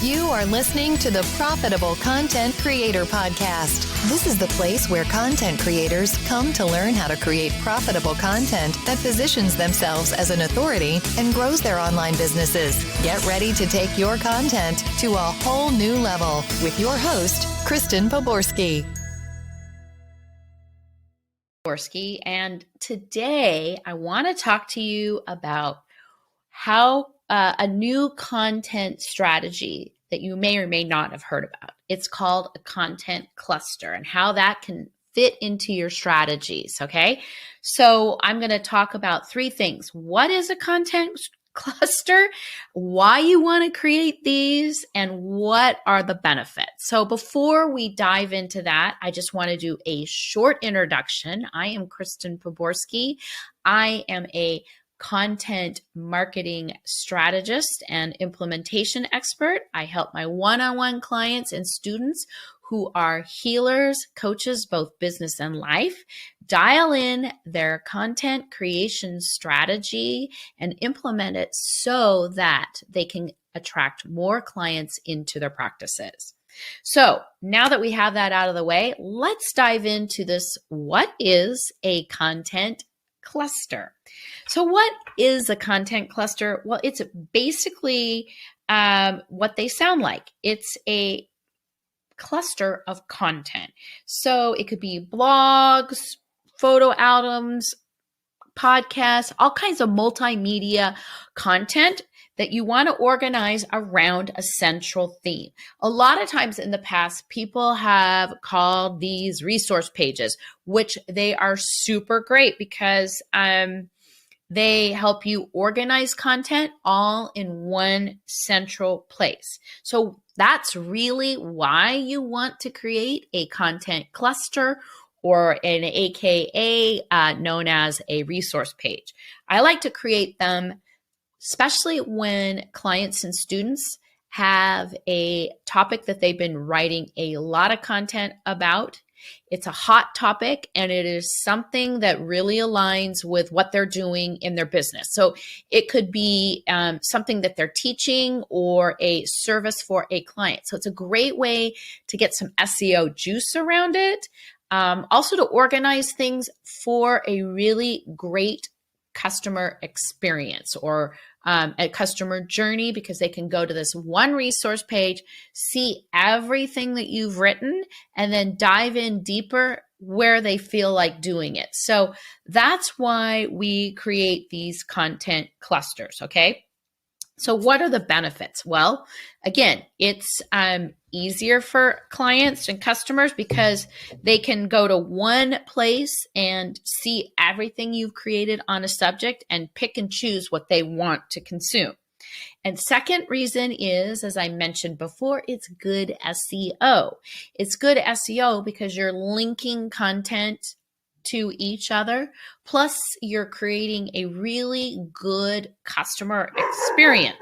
You are listening to the Profitable Content Creator Podcast. This is the place where content creators come to learn how to create profitable content that positions themselves as an authority and grows their online businesses. Get ready to take your content to a whole new level with your host, Kristen Poborsky. And today I want to talk to you about how a new content strategy that you may or may not have heard about. It's called a content cluster and how that can fit into your strategies, okay? So I'm going to talk about three things. What is a content cluster, why you want to create these, and what are the benefits. So before we dive into that, I just want to do a short introduction. I am Kristen Poborsky. I am a content marketing strategist and implementation expert. I help my one-on-one clients and students who are healers, coaches, both business and life, dial in their content creation strategy and implement it so that they can attract more clients into their practices. So now that we have that out of the way, let's dive into this. What is a content cluster? So what is a content cluster? Well, it's basically what they sound like. It's a cluster of content. So it could be blogs, photo albums, podcasts, all kinds of multimedia content that you want to organize around a central theme. A lot of times in the past, people have called these resource pages, which they are super great because they help you organize content all in one central place. So that's really why you want to create a content cluster or an AKA known as a resource page. I like to create them, especially when clients and students have a topic that they've been writing a lot of content about. It's a hot topic and it is something that really aligns with what they're doing in their business. So it could be something that they're teaching or a service for a client. So it's a great way to get some SEO juice around it. Also to organize things for a really great customer experience or a customer journey, because they can go to this one resource page, see everything that you've written, and then dive in deeper where they feel like doing it. So that's why we create these content clusters, okay? So what are the benefits? Well, again, it's easier for clients and customers because they can go to one place and see everything you've created on a subject and pick and choose what they want to consume. And second reason is, as I mentioned before, it's good SEO. It's good SEO because you're linking content to each other. Plus, you're creating a really good customer experience.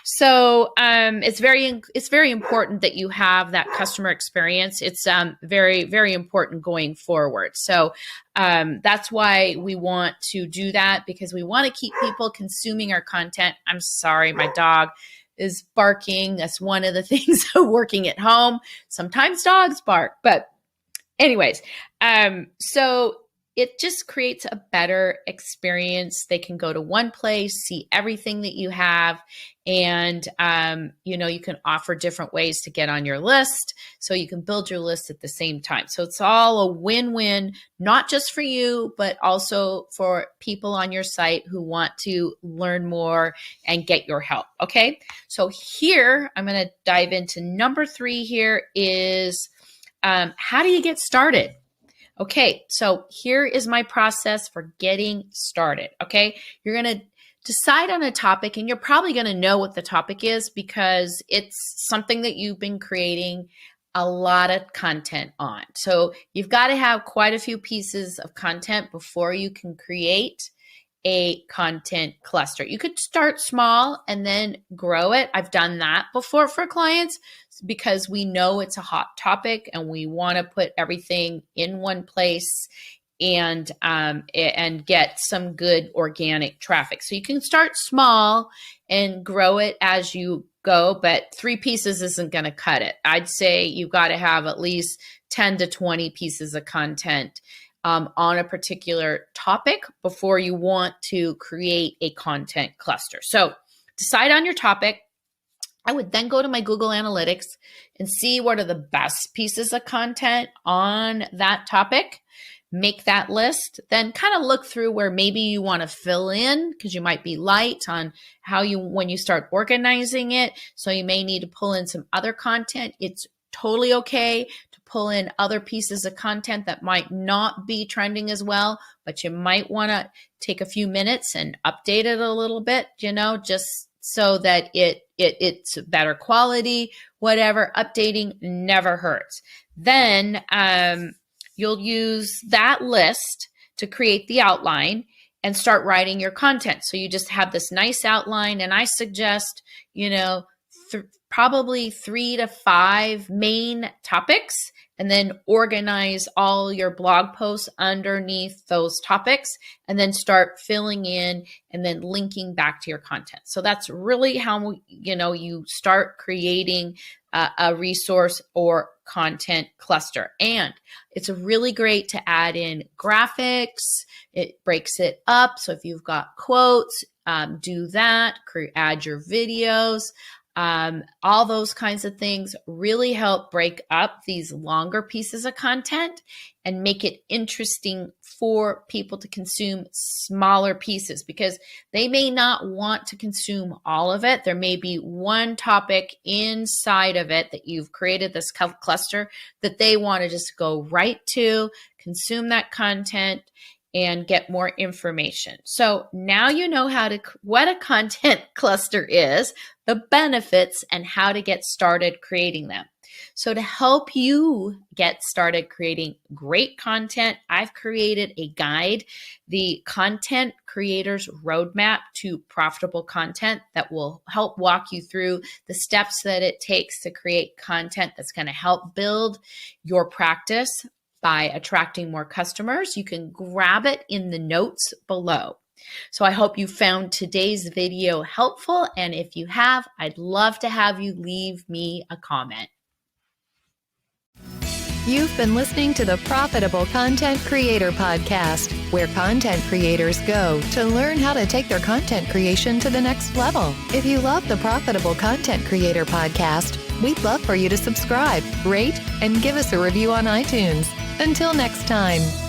So it's very important that you have that customer experience. It's very, very important going forward. So that's why we want to do that, because we want to keep people consuming our content. I'm sorry, my dog is barking. That's one of the things of working at home. Sometimes dogs bark, but anyways, so it just creates a better experience. They can go to one place, see everything that you have, and you can offer different ways to get on your list, so you can build your list at the same time. So it's all a win-win, not just for you, but also for people on your site who want to learn more and get your help. Okay, so here I'm going to dive into number 3. Here is how do you get started? Okay, so here is my process for getting started. Okay, you're going to decide on a topic, and you're probably going to know what the topic is because it's something that you've been creating a lot of content on. So you've got to have quite a few pieces of content before you can create a content cluster. You could start small and then grow it. I've done that before for clients because we know it's a hot topic and we want to put everything in one place and get some good organic traffic. So you can start small and grow it as you go, but 3 pieces isn't going to cut it. I'd say you've got to have at least 10 to 20 pieces of content on a particular topic before you want to create a content cluster. So decide on your topic. I would then go to my Google Analytics and see what are the best pieces of content on that topic. Make that list, then kind of look through where maybe you want to fill in because you might be light on when you start organizing it. So you may need to pull in some other content. It's totally okay to pull in other pieces of content that might not be trending as well, but you might want to take a few minutes and update it a little bit, just so that it's better quality, whatever. Updating never hurts. Then you'll use that list to create the outline and start writing your content. So you just have this nice outline, and I suggest, probably 3 to 5 main topics, and then organize all your blog posts underneath those topics, and then start filling in and then linking back to your content. So that's really how, you start creating a resource or content cluster. And it's really great to add in graphics. It breaks it up. So if you've got quotes, do that, add your videos. All those kinds of things really help break up these longer pieces of content and make it interesting for people to consume smaller pieces, because they may not want to consume all of it. There may be one topic inside of it that you've created this cluster that they want to just go right to, consume that content, and get more information. So now you know what a content cluster is, the benefits, and how to get started creating them. So to help you get started creating great content, I've created a guide, the Content Creators Roadmap to Profitable Content, that will help walk you through the steps that it takes to create content that's going to help build your practice by attracting more customers. You can grab it in the notes below. So I hope you found today's video helpful. And if you have, I'd love to have you leave me a comment. You've been listening to the Profitable Content Creator Podcast, where content creators go to learn how to take their content creation to the next level. If you love the Profitable Content Creator Podcast, we'd love for you to subscribe, rate, and give us a review on iTunes. Until next time.